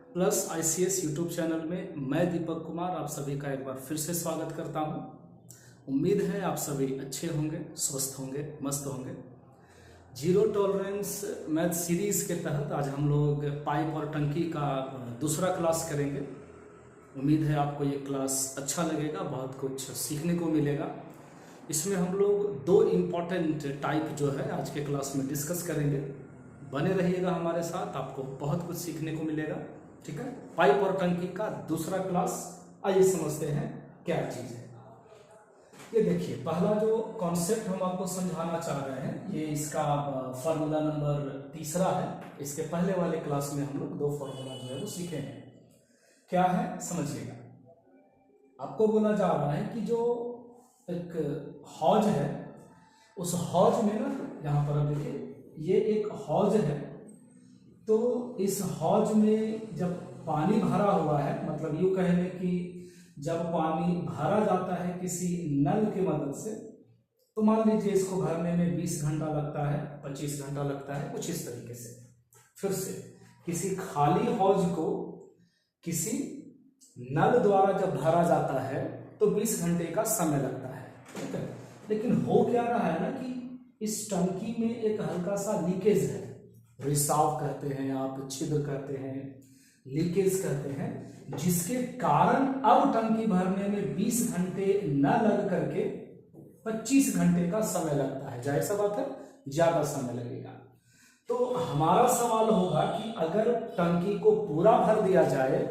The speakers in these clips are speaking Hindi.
प्लस आईसीएस यूट्यूब चैनल में मैं दीपक कुमार आप सभी का एक बार फिर से स्वागत करता हूं। उम्मीद है आप सभी अच्छे होंगे, स्वस्थ होंगे, मस्त होंगे। जीरो टॉलरेंस मैथ सीरीज के तहत आज हम लोग पाइप और टंकी का दूसरा क्लास करेंगे। उम्मीद है आपको ये क्लास अच्छा लगेगा, बहुत कुछ सीखने को मिलेगा। इसमें हम लोग दो इम्पॉर्टेंट टाइप जो है आज के क्लास में डिस्कस करेंगे। बने रहिएगा हमारे साथ, आपको बहुत कुछ सीखने को मिलेगा। ठीक है, पाइप और टंकी का दूसरा क्लास। आइए समझते हैं क्या चीज है। ये देखिए, पहला जो कॉन्सेप्ट हम आपको समझाना चाह रहे हैं, ये इसका फॉर्मूला नंबर तीसरा है। इसके पहले वाले क्लास में हम लोग दो फॉर्मूला जो है वो सीखे हैं। क्या है समझिएगा। आपको बोला जा रहा है कि जो एक हौज है, उस हौज में ना, यहाँ पर अब देखिए ये एक हौज है, तो इस हौज में जब पानी भरा हुआ है, मतलब यूं कहें कि जब पानी भरा जाता है किसी नल की मदद से, तो मान लीजिए इसको भरने में 20 घंटा लगता है, 25 घंटा लगता है, कुछ इस तरीके से। फिर से किसी खाली हौज को किसी नल द्वारा जब भरा जाता है तो 20 घंटे का समय लगता है। ठीक है, लेकिन हो क्या रहा है ना कि इस टंकी में एक हल्का सा लीकेज है। रिसाव कहते हैं, आप छिद्र कहते हैं, लीकेज कहते हैं, जिसके कारण अब टंकी भरने में 20 घंटे न लग करके 25 घंटे का समय लगता है। जाहिर सा बात है, ज्यादा समय लगेगा। तो हमारा सवाल होगा कि अगर टंकी को पूरा भर दिया जाए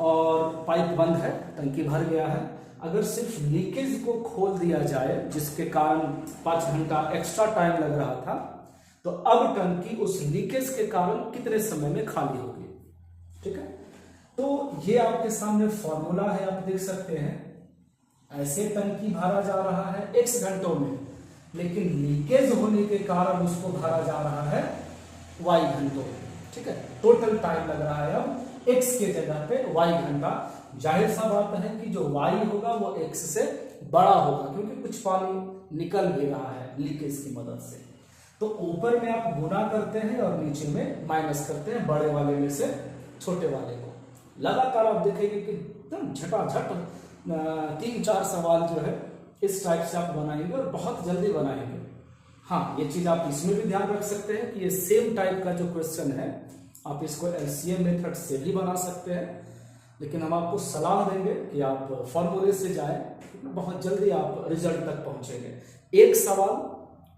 और पाइप बंद है, टंकी भर गया है, अगर सिर्फ लीकेज को खोल दिया जाए जिसके कारण 5 घंटा एक्स्ट्रा टाइम लग रहा था, तो अब टंकी उस लीकेज के कारण कितने समय में खाली होगी। ठीक है, तो ये आपके सामने फॉर्मूला है, आप देख सकते हैं। ऐसे टंकी भरा जा रहा है x घंटों में, लेकिन लीकेज होने के कारण उसको भरा जा रहा है y घंटों में। ठीक है, टोटल टाइम लग रहा है अब x के जगह पे y घंटा। जाहिर सा बात है कि जो y होगा वो x से बड़ा होगा, क्योंकि कुछ पानी निकल भी रहा है लीकेज की मदद से। तो ऊपर में आप गुना करते हैं और नीचे में माइनस करते हैं, बड़े वाले में से छोटे वाले को। लगातार आप देखेंगे कि एकदम झटाझट 3-4 सवाल जो है इस टाइप से आप बनाएंगे और बहुत जल्दी बनाएंगे। हाँ, ये चीज आप इसमें भी ध्यान रख सकते हैं कि ये सेम टाइप का जो क्वेश्चन है, आप इसको एलसीएम मेथड से भी बना सकते हैं, लेकिन हम आपको सलाह देंगे कि आप फॉर्मूले से जाएं, बहुत जल्दी आप रिजल्ट तक पहुंचेंगे। एक सवाल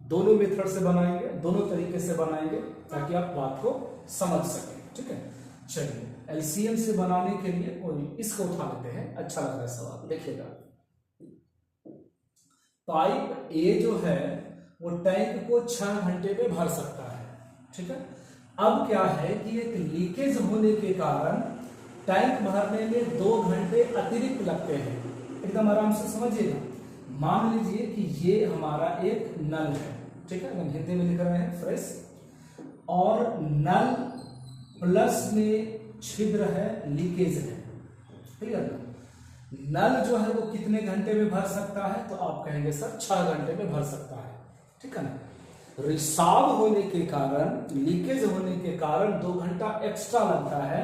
दोनों मेथड से बनाएंगे, दोनों तरीके से बनाएंगे, ताकि आप बात को समझ सकें। ठीक है, चलिए एलसीएम से बनाने के लिए कोई इसको उठा लेते हैं, अच्छा लग रहा है सवाल। देखिएगा, पाइप ए जो है वो टैंक को 6 घंटे में भर सकता है। ठीक है, अब क्या है कि एक लीकेज होने के कारण टैंक भरने में 2 घंटे अतिरिक्त लगते हैं। एकदम आराम से समझिएगा। मान लीजिए कि ये हमारा एक नल है। ठीक है, हम हिंदी में लिख रहे हैं फ्रेश, और नल प्लस में छिद्र है, लीकेज है। क्लियर ना? नल जो है वो कितने घंटे में भर सकता है, तो आप कहेंगे सर 6 घंटे में भर सकता है। ठीक है ना? रिसाव होने के कारण, लीकेज होने के कारण 2 घंटा एक्स्ट्रा लगता है।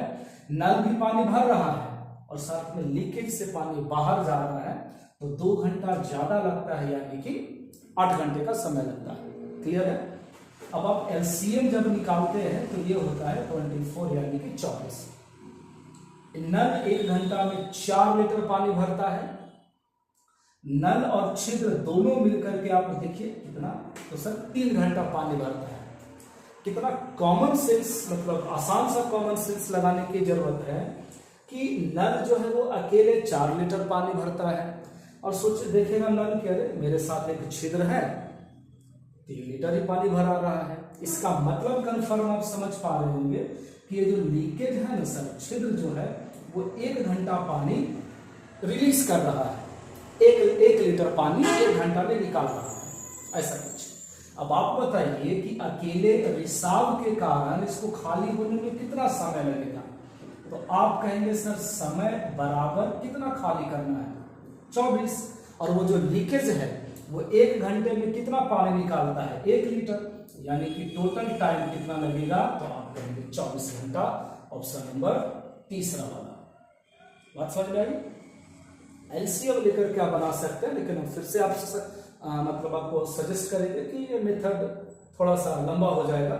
नल भी पानी भर रहा है और साथ में लीकेज से पानी बाहर जा रहा है, तो 2 घंटा ज्यादा लगता है, यानी कि 8 घंटे का समय लगता है। क्लियर है? अब आप एलसीएम जब निकालते हैं तो ये होता है 24, यानी कि 24। नल 1 घंटा में 4 लीटर पानी भरता है। नल और छिद्र दोनों मिलकर के आप देखिए कितना, तो सर 3 घंटा पानी भरता है। कितना कॉमन सेंस, मतलब आसान सा कॉमन सेंस लगाने की जरूरत है कि नल जो है वो अकेले 4 लीटर पानी भरता है, और सोच देखेगा नल के, अरे मेरे साथ एक छिद्र है, 3 लीटर ही पानी भरा रहा है। इसका मतलब कंफर्म आप समझ पा रहे होंगे कि ये जो लीकेज है ना सर, छिद्र जो है वो 1 घंटा पानी रिलीज कर रहा है, एक लीटर पानी 1 घंटा में निकाल रहा है, ऐसा कुछ। अब आप बताइए कि अकेले रिसाव के कारण इसको खाली होने में कितना समय लगेगा, तो आप कहेंगे सर समय बराबर कितना खाली करना है, 24। और वो जो लीकेज है वो 1 घंटे में कितना पानी निकालता है, 1 लीटर, यानी कि टोटल टाइम कितना लगेगा, तो आप कहेंगे 24 घंटा ऑप्शन नंबर तीसरा वाला। बात समझ में आई? एलसीएम लेकर के आप बना सकते हैं, लेकिन हम फिर से आप मतलब आपको सजेस्ट करेंगे कि ये मेथड थोड़ा सा लंबा हो जाएगा।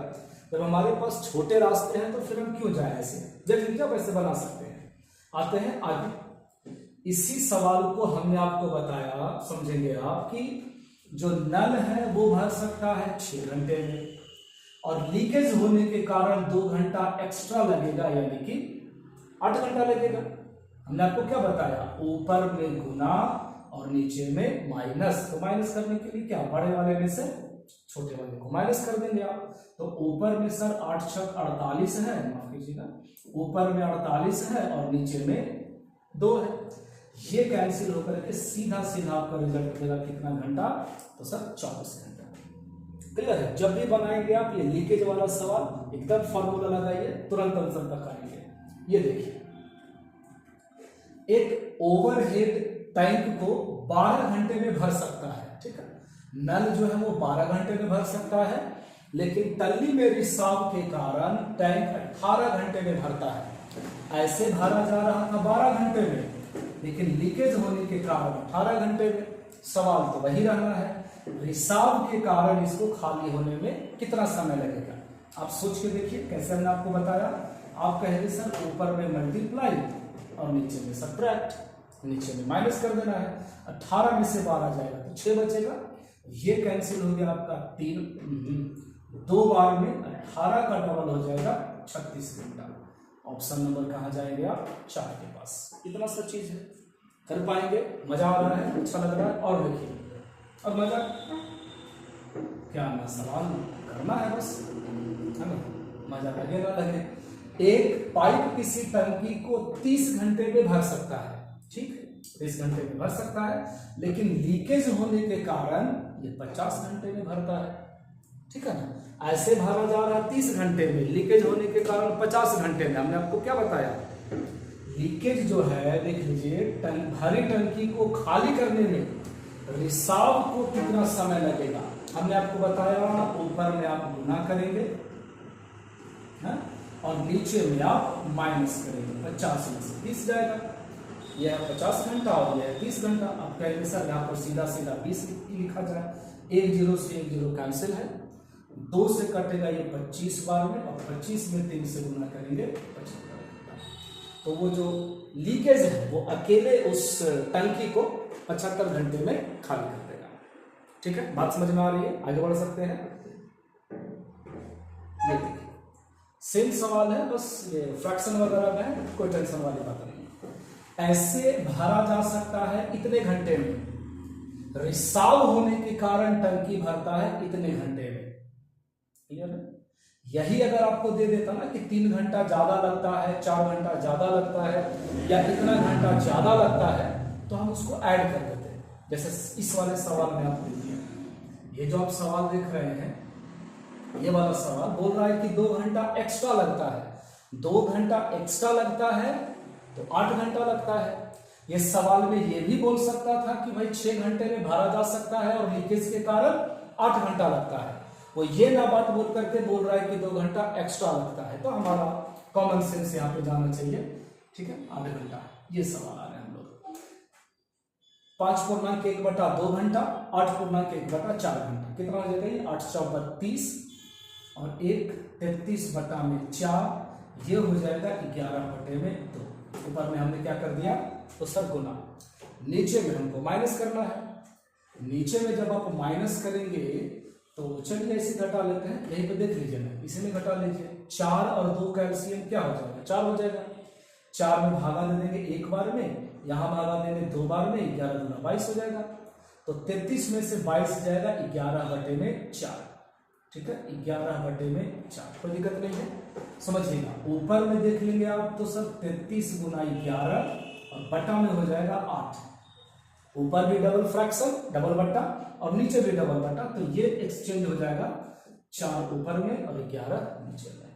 जब हमारे पास छोटे रास्ते हैं तो फिर हम क्यों जाए ऐसे, जब आप ऐसे बना सकते हैं। आते हैं आगे। इसी सवाल को हमने आपको बताया, समझेंगे आप, कि जो नल है वो भर सकता है 6 घंटे में, और लीकेज होने के कारण 2 घंटा एक्स्ट्रा लगेगा, यानी कि 8 घंटा लगेगा। हमने आपको क्या बताया, ऊपर में गुना और नीचे में माइनस। तो माइनस करने के लिए क्या, बड़े वाले में से छोटे वाले को माइनस कर देंगे आप। तो ऊपर में सर 8 छक 48 है, माफ कीजिएगा, ऊपर में 48 है और नीचे में 2 है। ये कैंसिल होकर के सीधा सीधा आपका रिजल्ट देगा कितना घंटा, तो सर 24 घंटा। क्लियर है? जब भी बनाएंगे आप ये लीकेज वाला सवाल, एकदम फॉर्मूला लगाइए, तुरंत आंसर तक आएंगे। ये देखिए, एक ओवरहेड टैंक को 12 घंटे में भर सकता है, ठीक है। नल जो है वो 12 घंटे में भर सकता है, लेकिन टल्ली में रिसाव के कारण टैंक 18 घंटे में भरता है। ऐसे भरा जा रहा था 12 घंटे में, लेकिन लीकेज होने के कारण 18 घंटे में। सवाल तो वही रहना है, रिसाव के कारण इसको खाली होने में कितना समय लगेगा। आप सोच के देखिए, कैसे हमने आपको बताया। आप कहेंगे सर ऊपर में मल्टीप्लाई और नीचे में सब्ट्रैक्ट, नीचे में माइनस कर देना है। 18 में से 12 जाएगा तो 6 बचेगा। ये कैंसिल हो गया आपका 3, 2 बार में 18 का डबल हो जाएगा 36 घंटा। ऑप्शन नंबर कहाँ जाएंगे आप, 4 के पास। इतना सा चीज है, कर पाएंगे। मजा आ रहा है, अच्छा लग रहा है। और देखिए, अब मजा क्या ना, सवाल करना है बस, है ना। मजा लगे ना लगे। एक पाइप किसी टंकी को 30 घंटे में भर सकता है, ठीक है, 30 घंटे में भर सकता है, लेकिन लीकेज होने के कारण ये 50 घंटे में भरता है, ठीक है ना। ऐसे भरा जा रहा है 30 घंटे में, लीकेज होने के कारण 50 घंटे में। हमने आपको क्या बताया, लीकेज जो है, देख लीजिए, भरी टंकी को खाली करने में रिसाव को कितना समय लगेगा। हमने आपको बताया, ऊपर में आप गुना करेंगे, है? और नीचे में आप माइनस करेंगे। 50 में से 30 जाएगा, यह 50 घंटा और यह 30 घंटा। आप कहेंगे सर यहाँ पर सीधा सीधा 20 लिखा जाए। 1 0 से 1 0 कैंसिल है, 2 से कटेगा ये 25 बार में, और 25 में 3 से गुना करेंगे 75 घंटा। तो वो जो लीकेज है वो अकेले उस टंकी को 75 घंटे में खाली कर देगा। ठीक है, बात समझ में आ रही है? आगे बढ़ सकते हैं। ये देखिए, सेम सवाल है, बस ये फ्रैक्शन वगैरह में है, कोई टेंशन वाली बात नहीं। ऐसे भरा जा सकता है इतने घंटे में, रिसाव होने के कारण टंकी भरता है इतने घंटे में। क्लियर है? यही अगर आपको दे देता ना कि 3 घंटा ज्यादा लगता है, 4 घंटा ज्यादा लगता है, या इतना घंटा ज्यादा लगता है, तो हम उसको ऐड कर देते हैं। जैसे इस वाले सवाल में आप देखिए, ये जो आप सवाल देख रहे हैं, ये वाला सवाल बोल रहा है कि 2 घंटा एक्स्ट्रा लगता है। 2 घंटा एक्स्ट्रा लगता है तो 8 घंटा लगता है। ये सवाल में ये भी बोल सकता था कि भाई 6 घंटे में भरा जा सकता है और लीकेज के कारण 8 घंटा लगता है। वो ये ना बात बोल करके बोल रहा है कि 2 घंटा एक्स्ट्रा लगता है, तो हमारा कॉमन सेंस यहाँ पे जाना चाहिए। ठीक है, आधा घंटा। ये सवाल आ रहे हैं हम लोग। 5.1/2 घंटा, 8.1/4 घंटा, कितना हो जाएगा ये? 8 × 32 और 1 33/4, ये हो जाएगा 11/2। ऊपर में हमने क्या कर दिया, तो सर गुना। नीचे में हमको माइनस करना है। नीचे में जब आप माइनस करेंगे तो चलिए इसे घटा लेते हैं। यहीं पे देख लीजिए ना, इसी में घटा लीजिए। 4 और 2 का एलसीएम क्या हो जाएगा? 4 हो जाएगा। 4 में भागा दे देंगे 1 बार में, यहां भागा देंगे 2 बार में, 11 दूना 22 हो जाएगा। तो 33 में से 22 जाएगा 11/4। ठीक है, 11/4, कोई दिक्कत नहीं है, समझिएगा। ऊपर में देख लेंगे आप तो सर 33 × 11 और बटा में हो जाएगा 8। ऊपर भी डबल फ्रैक्शन, डबल बट्टा, और नीचे भी डबल बट्टा, तो ये एक्सचेंज हो जाएगा। 4 ऊपर में और 11 नीचे में।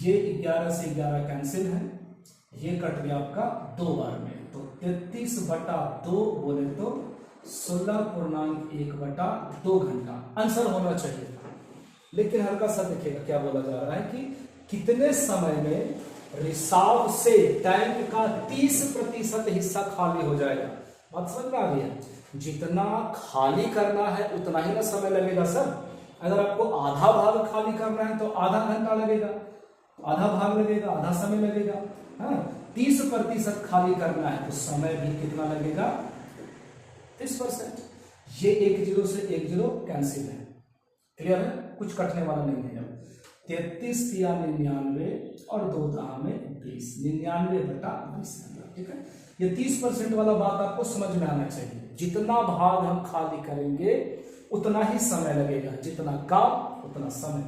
ये 11 से 11 कैंसिल है, ये कट गया आपका 2 बार में। तो 33/2 बोले तो 16.1/2 घंटा आंसर होना चाहिए। लेकिन हल्का सा देखिएगा क्या बोला जा रहा है कि कितने समय में रिसाव से टैंक का 30% हिस्सा खाली हो जाएगा। बात समझ में आ रही है? जितना खाली करना है उतना ही ना समय लगेगा सर। अगर आपको आधा भाग खाली करना है तो आधा घंटा लगेगा, आधा भाग लगेगा, आधा समय लगेगा। हाँ, 30% खाली करना है तो समय भी कितना लगेगा? 30%। ये 1 0 से 1 0 कैंसिल है। क्लियर है? कुछ कटने वाला नहीं है। 33 या 99 और 2 दहा में 20, 99/20 घंटा। ठीक है, ये 30% वाला बात आपको समझ में आना चाहिए। जितना भाग हम खाली करेंगे उतना ही समय लगेगा, जितना काम उतना समय।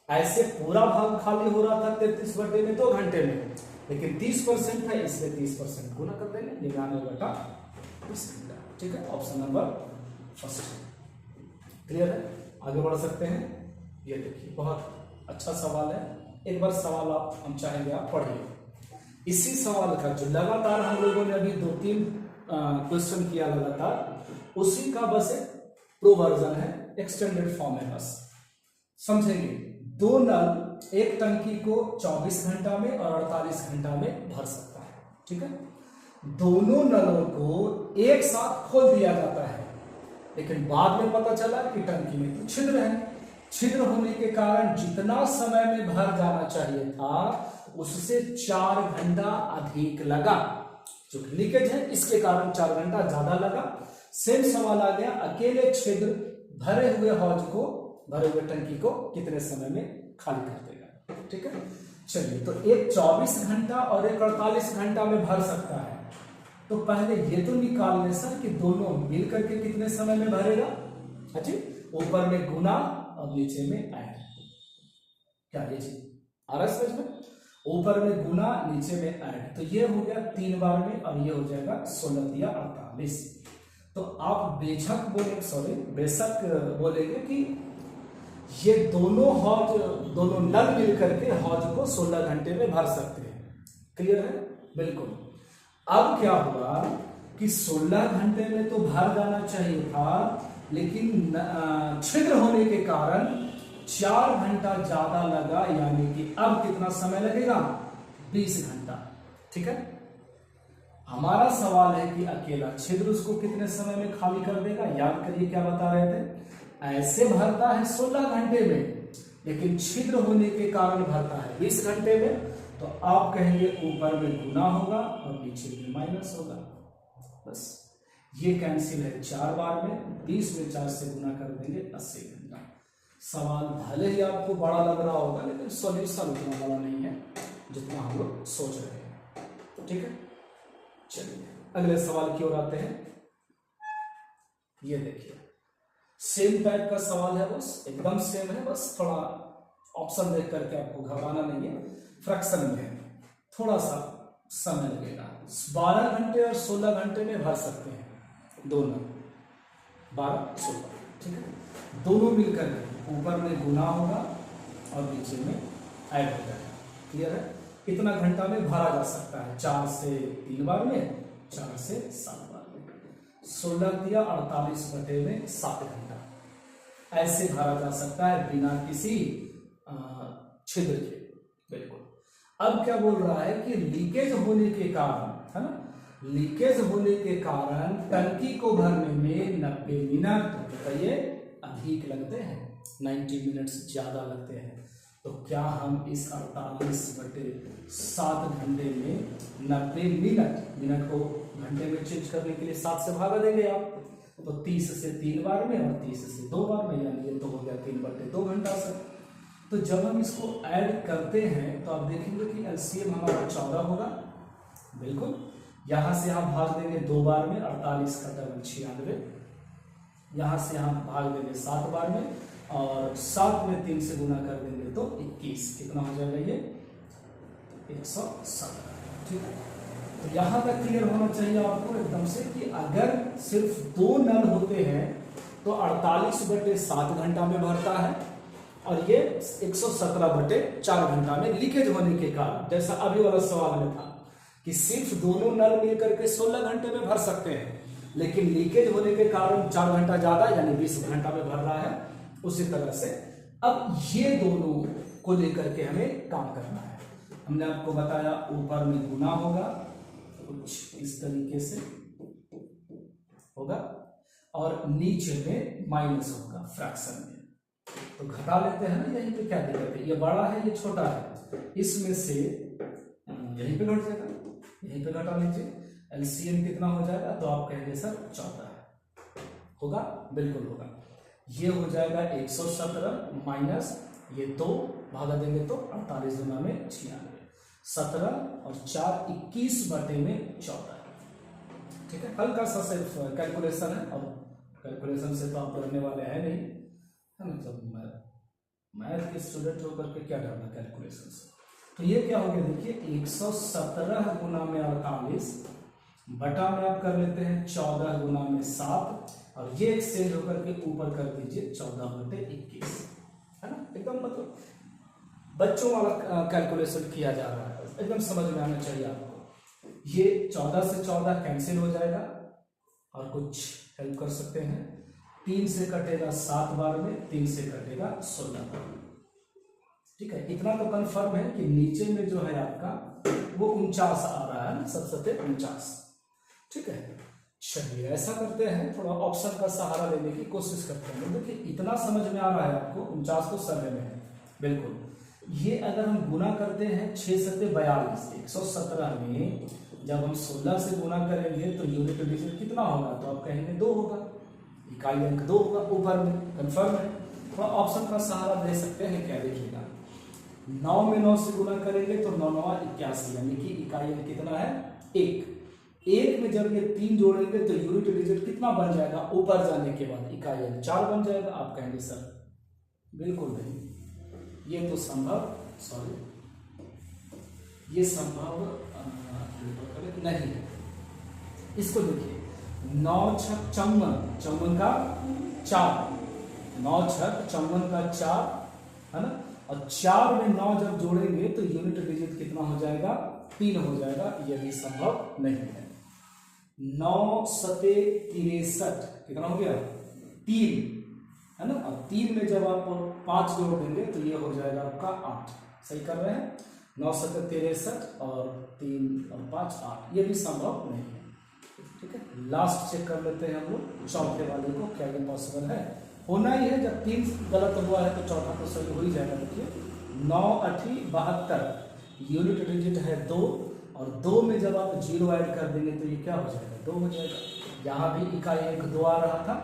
ऐसे पूरा भाग खाली हो रहा था 33 में 2 घंटे में, लेकिन 30% है इसलिए 30% गुना कर देंगे, 99/20 घंटा। ठीक है, ऑप्शन नंबर फर्स्ट। क्लियर है? आगे बढ़ सकते हैं। ये देखिए बहुत अच्छा सवाल है, एक बार सवाल हम चाहेंगे आप पढ़िए। इसी सवाल का जो लगातार हम लोगों ने अभी 2-3 क्वेश्चन किया लगातार, उसी का बस एक प्रो वर्जन है, एक्सटेंडेड फॉर्म है। बस समझेंगे। 2 नल एक टंकी को 24 घंटा में और 48 घंटा में भर सकता है। ठीक है, दोनों नलों को एक साथ खोल दिया जाता है, लेकिन बाद में पता चला कि टंकी में तो छिद्र है। छिद्र होने के कारण जितना समय में भर जाना चाहिए था उससे 4 घंटा अधिक लगा। जो लीकेज है इसके कारण 4 घंटा ज्यादा लगा। सेम सवाल आ गया, अकेले छिद्र भरे हुए हौज को, भरे हुए टंकी को कितने समय में खाली कर देगा। ठीक है, चलिए, तो एक 24 घंटा और एक 48 घंटा में भर सकता है, तो पहले ये तो निकाल ले सर कि दोनों मिल करके कितने समय में भरेगा। अच्छा, ऊपर में गुना और नीचे में ऐड। क्या ये चीज आ रहा है समझ में? ऊपर में गुना, नीचे में ऐड, तो ये हो गया 3 बार में और ये हो जाएगा 16 या 48। तो आप बेशक बोलेंगे कि ये दोनों हौज, दोनों नल मिल करके हौज को 16 घंटे में भर सकते हैं। क्लियर है? बिल्कुल। अब क्या हुआ कि 16 घंटे में तो भर जाना चाहिए था, लेकिन छिद्र होने के कारण 4 घंटा ज्यादा लगा, यानी कि अब कितना समय लगेगा? 20 घंटा। ठीक है, हमारा सवाल है कि अकेला छिद्र उसको कितने समय में खाली कर देगा। याद करिए क्या बता रहे थे, ऐसे भरता है 16 घंटे में, लेकिन छिद्र होने के कारण भरता है 20 घंटे में। तो आप कहेंगे ऊपर में गुना होगा और नीचे में माइनस होगा। बस ये कैंसिल है 4 बार में, 20 में 4 से गुना कर देंगे 80 घंटा। सवाल भले ही आपको बड़ा लग रहा होगा, लेकिन सॉल्यूशन उतना बड़ा नहीं है जितना हम लोग सोच रहे हैं। ठीक है, चलिए अगले सवाल की ओर आते हैं। ये देखिए सेम टाइप का सवाल है, बस एकदम सेम है, बस थोड़ा ऑप्शन देख करके आपको घबराना नहीं है। फ्रैक्शन में है, थोड़ा सा समय लगेगा। 12 घंटे और 16 घंटे में भर सकते हैं दोनों, 12-16। ठीक है, दोनों मिलकर ऊपर में गुना होगा और नीचे में ऐड हो जाएगा। क्लियर है? कितना घंटा में भरा जा सकता है? 4 से 3 बार में, 4 से 7 बार में। 16 या 48 घंटे में 7 घंटा ऐसे भरा जा सकता है बिना किसी छिद्र के। बिल्कुल। अब क्या बोल रहा है कि लीकेज होने के कारण, है ना, लीकेज होने के कारण टंकी को भरने में 90 मिनट बताइए अधिक लगते हैं, 90 मिनट से ज्यादा लगते हैं। तो क्या हम इस 48/7 घंटे में 90 मिनट को घंटे में चेंज करने के लिए 7 से भागा देंगे आप, तो 30 से 3 बार में और 30 से 2 बार में, यानी ये तो हो गया 3/2 घंटा सर। तो जब हम इसको ऐड करते हैं तो आप देखेंगे कि एलसीएम हमारा 14 होगा। बिल्कुल, यहां से हम भाग देंगे 2 बार में, 48 का डबल 96, यहां से हम भाग देंगे 7 बार में और 7 में 3 से गुना कर देंगे तो 21। कितना हो जाएगा ये? 117। ठीक है, तो यहां तक क्लियर होना चाहिए आपको एकदम से कि अगर सिर्फ 2 नल होते हैं तो 48/7 घंटा में भरता है, और ये 117/4 घंटा में लीकेज होने के कारण, जैसा अभी वाला सवाल में था कि सिर्फ दोनों नल मिलकर के 16 घंटे में भर सकते हैं, लेकिन लीकेज होने के कारण 4 घंटा ज्यादा यानी 20 घंटा में भर रहा है। उसी तरह से अब ये दोनों को लेकर के हमें काम करना है। हमने आपको बताया ऊपर में गुना होगा, कुछ इस तरीके से होगा, और नीचे में माइनस होगा फ्रैक्शन में। तो घटा लेते हैं ना, यहीं पे क्या दिक्कत है, ये बड़ा है ये छोटा है, इसमें से यहीं पे घट जाएगा, यहीं पे घटा लीजिए, एलसीएम कितना हो जाएगा, तो आप कहेंगे सर 14 होगा, बिल्कुल होगा। ये हो जाएगा 117 माइनस ये 2 भागा देंगे तो 48 गुना में 96, 17 और 4 21 बटे में 14। ठीक है, हल्का सा सिर्फ कैलकुलेशन है, और कैलकुलेशन से तो आप डरने वाले हैं नहीं, है ना, जब मैथ के स्टूडेंट होकर के क्या डरना कैलकुलेशन से। तो ये क्या हो गया, देखिए 117 गुना में 48 बटा में आप कर लेते हैं 14 गुना में 7, और ये एक्सचेंज होकर के ऊपर कर दीजिए 14 बटे 21, है ना, एकदम मतलब बच्चों वाला कैलकुलेशन किया जा रहा है, एकदम समझ में आना चाहिए आपको। ये 14 से 14 कैंसिल हो जाएगा, और कुछ हेल्प कर सकते हैं, 3 से कटेगा 7 बार में, 3 से कटेगा 16 बार में। ठीक है, इतना तो कंफर्म है कि नीचे में जो है आपका वो 49 आ रहा है ना, सबसे 49। ठीक है, चलिए ऐसा करते हैं, थोड़ा ऑप्शन का सहारा लेने की कोशिश करते हैं। देखिए इतना समझ में आ रहा है आपको, 49 तो सरल में है बिल्कुल। ये अगर हम गुना करते हैं 6 सत्ते 42, 117 में जब हम 16 से गुना करेंगे तो यूनिट डिजिट कितना होगा, तो आप कहेंगे 2 होगा, इकाई अंक 2 होगा, ऊपर में कंफर्म है। थोड़ा ऑप्शन का सहारा दे सकते हैं, क्या देखिएगा, 9 में 9 से गुना करेंगे तो 9 9 81, यानी कि इकाई अंक कितना है 1। 1 में जब ये 3 जोड़ेंगे तो यूनिट डिजिट कितना बन जाएगा, ऊपर जाने के बाद इकाई अंक 4 बन जाएगा। आप कहेंगे सर बिल्कुल नहीं, ये तो संभव, सॉरी ये संभव नहीं है। इसको देखिए 9 छक 54, 54 का 4, 9 छक 54 का 4, है ना, और 4 में 9 जब जोड़ेंगे तो यूनिट डिजिट कितना हो जाएगा, 3 हो जाएगा, यह भी संभव नहीं है। 9 सते 63 कितना हो गया 3, है ना, और 3 में जब आप 5 जोड़ देंगे तो ये हो जाएगा आपका 8। सही कर रहे हैं, 9 सते 63 और 3 और 5 8, ये भी संभव नहीं है। ठीक है, लास्ट चेक कर लेते हैं हम लोग चौथे वाले को, क्या ये पॉसिबल है, होना ही है। जब 3 गलत हुआ है तो चौथा तो सही हो ही जाएगा। देखिए 9 8 72, यूनिट डिजिट है 2, और 2 में जब आप 0 ऐड कर देंगे तो ये क्या हो जाएगा, 2 हो जाएगा। यहाँ भी इकाई अंक 2 आ रहा था,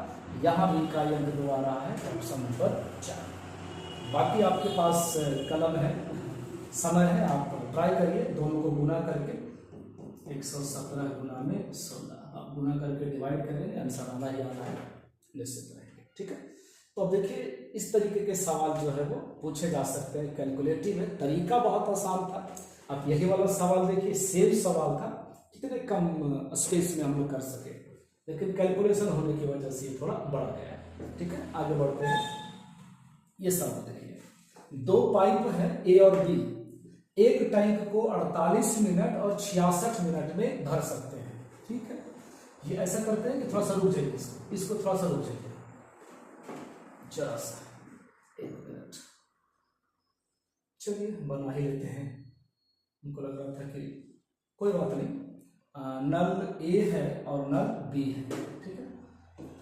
यहाँ भी इकाई अंक 2 आ रहा है, ऑप्शन नंबर 4। बाकी आपके पास कलम है, समय है, आप ट्राई करिए, दोनों को गुना करके 117 गुना में 16 आप गुना करके डिवाइड करेंगे, आंसर आना ही आना है, निश्चित रहेंगे। ठीक है, तो अब देखिए इस तरीके के सवाल जो है वो पूछे जा सकते हैं, कैलकुलेटिव है, तरीका बहुत आसान था। आप यही वाला सवाल देखिए, सेम सवाल था, कितने कम स्पेस में हम लोग कर सके, लेकिन कैलकुलेशन होने की वजह से थोड़ा बढ़ गया है। ठीक है, आगे बढ़ते हैं। ये सवाल देखिए, 2 पाइप है ए और बी, एक टैंक को 48 मिनट और 66 मिनट में भर सकते हैं। ठीक है, ये ऐसा करते हैं कि थोड़ा सा रुक जाइए, इसको थोड़ा सा रुक जाइए जरा सा, 1 मिनट, चलिए बना ही लेते हैं। उनको लग रहा था कि कोई बात नहीं, नल ए है और नल बी है। ठीक है,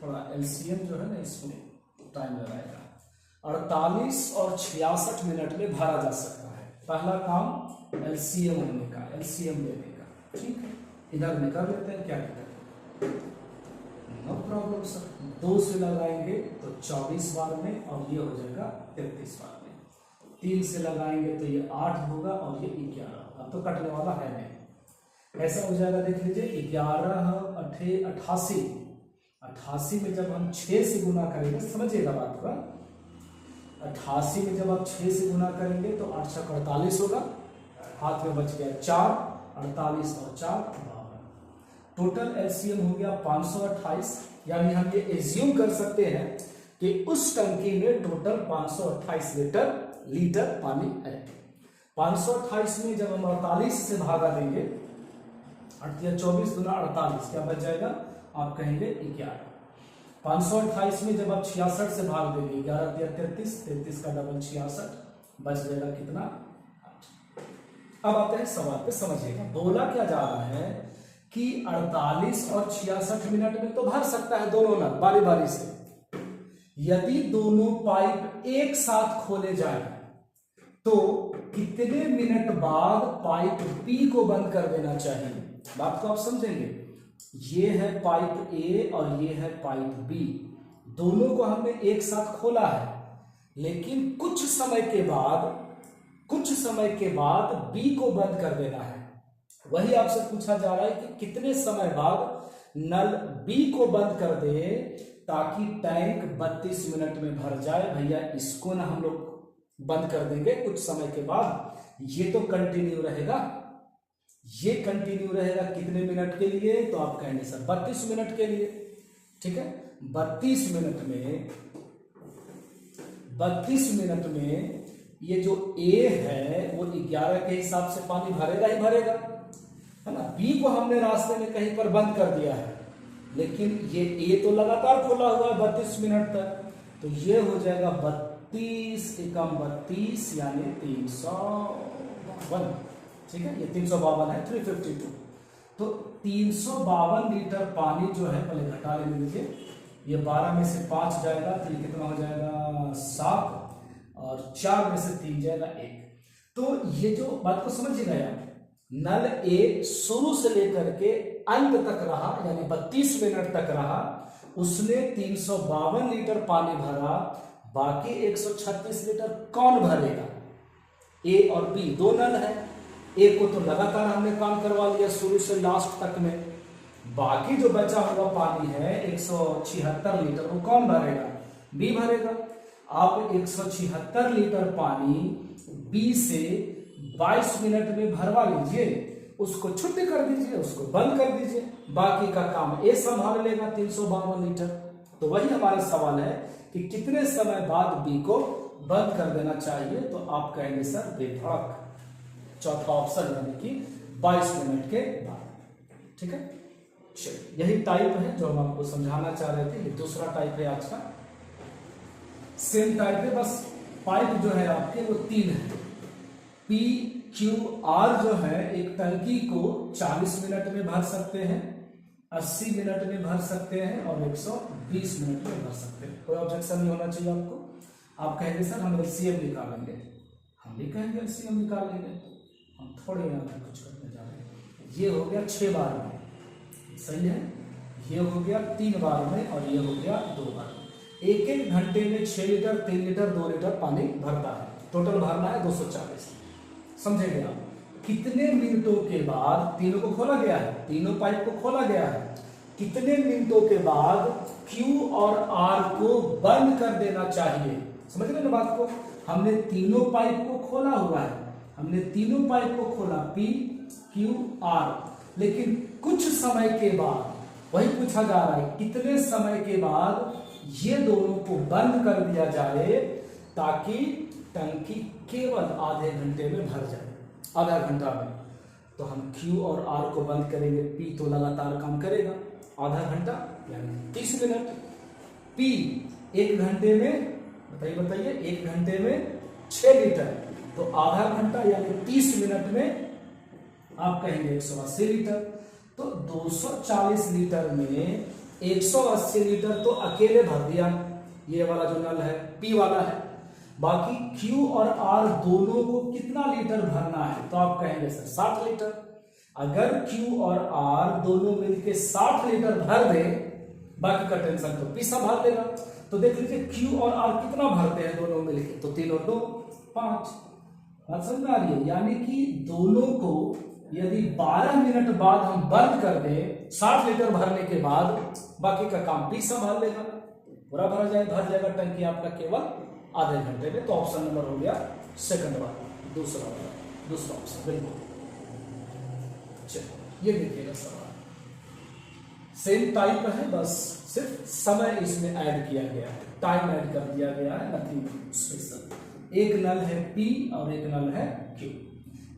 थोड़ा एलसीएम जो है ना इसमें टाइम लगाएगा, 48 और 66 मिनट में भरा जा सकता है। पहला काम एलसीएम होने का, एलसीएम लेने का। ठीक है, इधर निकाल लेते हैं, क्या दिक्कत है, नो प्रॉब्लम सर। 2 से लगाएंगे तो 24 बार में, और ये हो जाएगा 33 बार में। 3 से लगाएंगे तो ये 8 होगा, और ये 11। अब तो कटने वाला है नहीं, ऐसा हो जाएगा, देख लीजिए 11 8 88, 88 में जब हम 6 से गुना करेंगे, समझिएगा बात का, 88 में जब आप 6 से गुना करेंगे तो 8 6 48 होगा, हाथ में बच गया 4, 48 और 4 52। टोटल एलसीएम हो गया 528, यानी हम ये एज्यूम कर सकते हैं कि उस टंकी में टोटल 528 लीटर पानी है। 528 में जब हम 48 से भागा देंगे, 24 गुना 48, क्या बच जाएगा, आप कहेंगे 11। 528 में जब आप 66 से भाग देंगे, 11 33, 33 का डबल 66, बच जाएगा कितना, 8। अब आते हैं सवाल पे, समझिएगा। बोला क्या जा रहा है कि 48 और 66 मिनट में तो भर सकता है दोनों नल बारी बारी से। यदि दोनों पाइप एक साथ खोले जाए तो कितने मिनट बाद पाइप बी को बंद कर देना चाहिए? बात को आप समझेंगे। ये है पाइप ए और ये है पाइप बी, दोनों को हमने एक साथ खोला है, लेकिन कुछ समय के बाद बी को बंद कर देना है। वही आपसे पूछा जा रहा है कि कितने समय बाद नल बी को बंद कर दे ताकि टैंक 32 मिनट में भर जाए। भैया इसको ना हम लोग बंद कर देंगे कुछ समय के बाद, ये तो कंटिन्यू रहेगा। ये कंटिन्यू रहेगा कितने मिनट के लिए? तो आप कहेंगे सर 32 मिनट के लिए। ठीक है, 32 मिनट में ये जो ए है वो 11 के हिसाब से पानी भरेगा ही भरेगा, है ना। बी को हमने रास्ते में कहीं पर बंद कर दिया है, लेकिन ये ए तो लगातार खोला हुआ है 32 मिनट तक, तो ये हो जाएगा 32 एकम 32 यानी 352। ठीक है, ये 352 है, 352। तो 352 लीटर पानी जो है, पहले घटा लेने दीजिए, ये 12 में से 5 जाएगा तो ये कितना हो जाएगा 7, और 4 में से 3 जाएगा 1। तो ये जो बात को समझिएगा यार, नल ए शुरू से लेकर के अंत तक रहा, यानी 32 मिनट तक रहा, उसने 352 लीटर पानी भरा, बाकी 136 लीटर कौन भरेगा? ए और बी दो नल है। ए को तो लगातार हमने काम करवा लिया शुरू से लास्ट तक में, बाकी जो बचा हुआ पानी है 176 लीटर, वो कौन भरेगा? बी भरेगा। आप 176 लीटर पानी बी से 22 मिनट में भरवा लीजिए, उसको छुट्टी कर दीजिए, उसको बंद कर दीजिए, बाकी का काम ए संभाल लेगा 352 लीटर। तो वही हमारा सवाल है कि कितने समय बाद बी को बंद कर देना चाहिए? तो आप कहेंगे सर बेधड़क चौथा ऑप्शन, यानी कि 22 मिनट के बाद। ठीक है, चलिए यही टाइप है जो हम आपको समझाना चाह रहे थे। ये दूसरा टाइप है आज का, सेम टाइप है, बस पाइप जो है आपके वो 3 है। पी क्यू आर जो है एक टंकी को 40 मिनट में भर सकते हैं, 80 मिनट में भर सकते हैं और 120 मिनट में भर सकते हैं। कोई ऑब्जेक्शन नहीं होना चाहिए आपको। आप कहेंगे सर हम एलसीएम निकालेंगे, हम भी कहेंगे एलसीएम निकालेंगे, हम थोड़े यहाँ पे कुछ करने जा रहे हैं। ये हो गया 6 बार में, सही है, ये हो गया 3 बार में और ये हो गया 2 बार में। एक घंटे में 6 लीटर, 3 लीटर, 2 लीटर पानी भरता है। टोटल भरना है 240। समझेंगे आप? कितने मिनटों के बाद, तीनों को खोला गया है, तीनों पाइप को खोला गया है, कितने मिनटों के बाद क्यू और आर को बंद कर देना चाहिए? समझ रहे ना बात को? हमने तीनों पाइप को खोला हुआ है, हमने तीनों पाइप को खोला, पी क्यू आर, लेकिन कुछ समय के बाद, वही पूछा जा रहा है कितने समय के बाद ये दोनों को बंद कर दिया जाए ताकि टंकी केवल आधे घंटे में भर जाए, आधा घंटा में। तो हम क्यू और आर को बंद करेंगे, पी तो लगातार काम करेगा आधा घंटा यानी 30 मिनट, पी 1 घंटे में, बताइए 1 घंटे में 6 लीटर, तो आधा घंटा यानी 30 मिनट में आप कहेंगे 180 लीटर। तो 240 लीटर में 180 लीटर तो अकेले भर दिया, ये वाला जो नल है पी वाला है। बाकी क्यू और आर दोनों को कितना लीटर भरना है? तो आप कहेंगे सर 60 लीटर। अगर क्यू और आर दोनों मिलके 60 लीटर भर दे, बाकी का टेंशन तो पी संभाल लेगा। तो देख लीजिए क्यू और आर कितना भरते हैं दोनों मिलके, तो 3 और 2 5। बात समझ में आ रही है? यानी कि दोनों को यदि 12 मिनट बाद हम बंद कर दें 60 लीटर भरने के बाद, बाकी का काम पी संभाल लेगा, पूरा भर जाएगा टंकी आपका केवल आधे घंटे में। तो ऑप्शन नंबर हो गया सेकंड वाला, दूसरा ऑप्शन बिल्कुल। चलिए ये देखिएगा सवाल, सेम टाइप है, बस सिर्फ समय इसमें ऐड किया गया है, टाइम ऐड कर दिया गया है, नथिंग स्पेशल। एक नल है पी और एक नल है क्यू।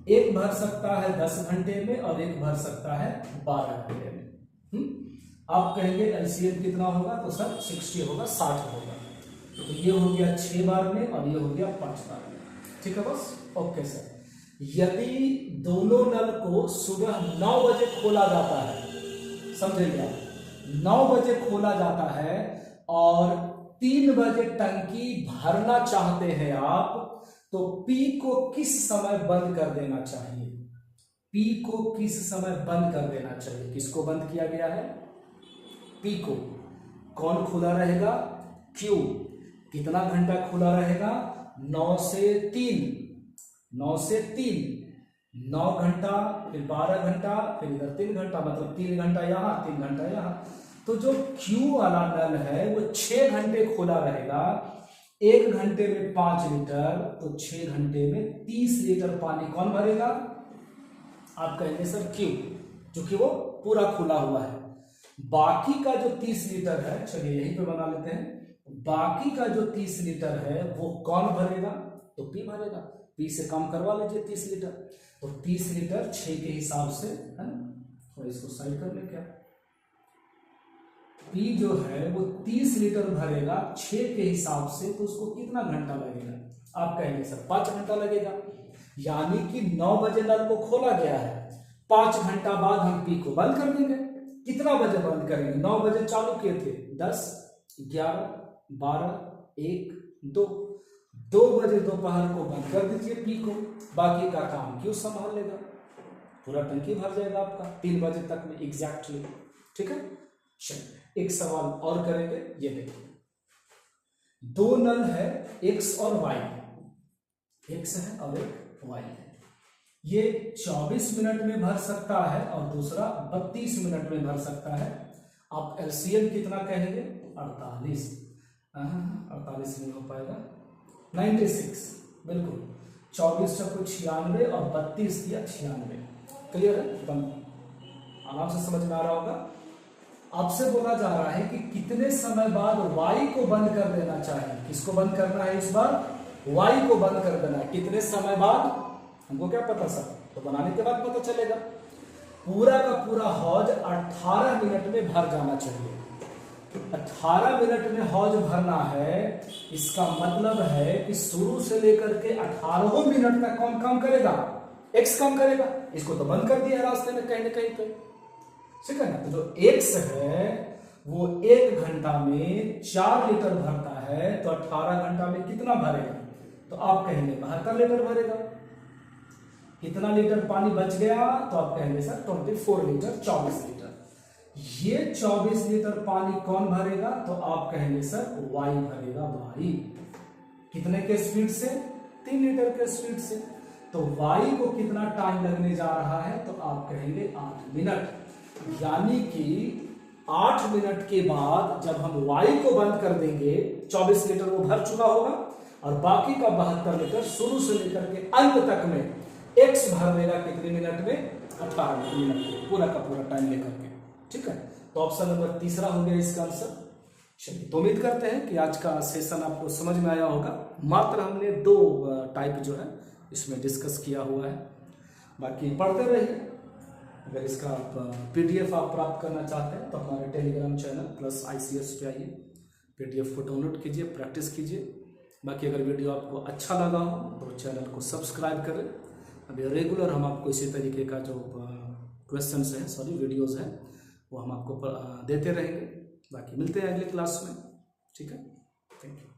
एक भर सकता है 10 घंटे में और एक भर सकता है 12 घंटे में। आप कहेंगे एलसीएम कितना होगा? तो सर 60 होगा, 60 होगा। तो ये हो गया 6 बार में और ये हो गया 5 बार में। ठीक है बस, ओके सर। यदि दोनों नल को सुबह 9 बजे खोला जाता है, समझेंगे आप, 9 बजे खोला जाता है और 3 बजे टंकी भरना चाहते हैं आप, तो पी को किस समय बंद कर देना चाहिए? पी को किस समय बंद कर देना चाहिए? किसको बंद किया गया है? पी को। कौन खुला रहेगा? क्यू। कितना घंटा खुला रहेगा? 9 से 3। 9 से 3, 9 घंटा, फिर 12 घंटा, फिर इधर 3 घंटा, मतलब 3 घंटा यहां, 3 घंटा यहां। तो जो क्यू वाला नल है वो 6 घंटे खुला रहेगा। 1 घंटे में 5 लीटर, तो 6 घंटे में 30 लीटर पानी कौन भरेगा? आप कहेंगे सर क्यू, जो कि वो पूरा खुला हुआ है। बाकी का जो 30 लीटर है, चलिए यहीं पे बना लेते हैं, बाकी का जो 30 लीटर है वो कौन भरेगा? तो पी भरेगा। पी से कम करवा लीजिए 30 लीटर, तो 30 लीटर 6 के हिसाब से, है ना, और इसको साइड कर ले क्या, पी जो है वो 30 लीटर भरेगा 6 के हिसाब से, तो उसको कितना घंटा लगेगा? आप कहेंगे सर 5 घंटा लगेगा। यानी कि 9 बजे नल को खोला गया है, 5 घंटा बाद हम पी को बंद कर देंगे। कितना बजे बंद करेंगे? 9 बजे चालू किए थे, 10, 11, 12, 1, 2 बजे दोपहर को बंद कर दीजिए पी को। बाकी का काम क्यों संभाल लेगा, पूरा टंकी भर जाएगा आपका 3 बजे तक में एग्जैक्टली। ठीक है, चलिए एक सवाल और करेंगे। ये देखिए, 2 नल है एक्स और वाई, एक्स है और एक वाई है। ये 24 मिनट में भर सकता है और दूसरा 32 मिनट में भर सकता है। आप एलसीएम कितना कहेंगे? 48। 48 नहीं हो पाएगा, 96, बिल्कुल। 24 से कुछ 96 और 32 दिया 96। क्लियर है? एकदम आराम से समझ में आ रहा होगा। आपसे बोला जा रहा है कि कितने समय बाद वाई को बंद कर देना चाहिए। किसको बंद करना है इस बार? वाई को बंद कर देना है। कितने समय बाद? हमको क्या पता सर, तो बनाने के बाद पता चलेगा। पूरा का पूरा हौज 18 मिनट में भर जाना चाहिए। 18 मिनट में हौज भरना है, इसका मतलब है कि शुरू से लेकर के 18 मिनट तक कौन काम करेगा? एक्स काम करेगा। इसको तो बंद कर दिया रास्ते में कहीं ना कहीं पे, ठीक है ना। तो जो एक्स है वो 1 घंटा में 4 लीटर भरता है, तो 18 घंटा में कितना भरेगा? तो आप कहेंगे 72 लीटर भरेगा। कितना लीटर पानी बच गया? तो आप कहेंगे सर 24 लीटर, 24 लीटर। ये 24 लीटर पानी कौन भरेगा? तो आप कहेंगे सर वाई भरेगा। वाई कितने के स्पीड से? 3 लीटर के स्पीड से। तो वाई को कितना टाइम लगने जा रहा है? तो आप कहेंगे 8 मिनट। यानी कि 8 मिनट के बाद जब हम वाई को बंद कर देंगे, 24 लीटर वो भर चुका होगा और बाकी का 72 लीटर शुरू से लेकर के अंत तक में एक्स भर देगा। कितने मिनट में? 18 मिनट में, पूरा का पूरा टाइम लेकर के। ठीक है, तो ऑप्शन नंबर 3 हो गया इसका आंसर। चलिए, तो उम्मीद करते हैं कि आज का सेशन आपको समझ में आया होगा। मात्र हमने 2 टाइप जो है इसमें डिस्कस किया हुआ है, बाकी पढ़ते रहिए। अगर इसका आप पीडीएफ आप प्राप्त करना चाहते हैं तो हमारे टेलीग्राम चैनल प्लस ICS पे आइए, पीडीएफ को डाउनलोड कीजिए, प्रैक्टिस कीजिए। बाकी अगर वीडियो आपको अच्छा लगा हो तो चैनल को सब्सक्राइब करें। अभी रेगुलर हम आपको इसी तरीके का जो क्वेश्चंस हैं, वीडियोज़ हैं, वो हम आपको देते रहेंगे। बाकी मिलते हैं अगले क्लास में। ठीक है, थैंक यू।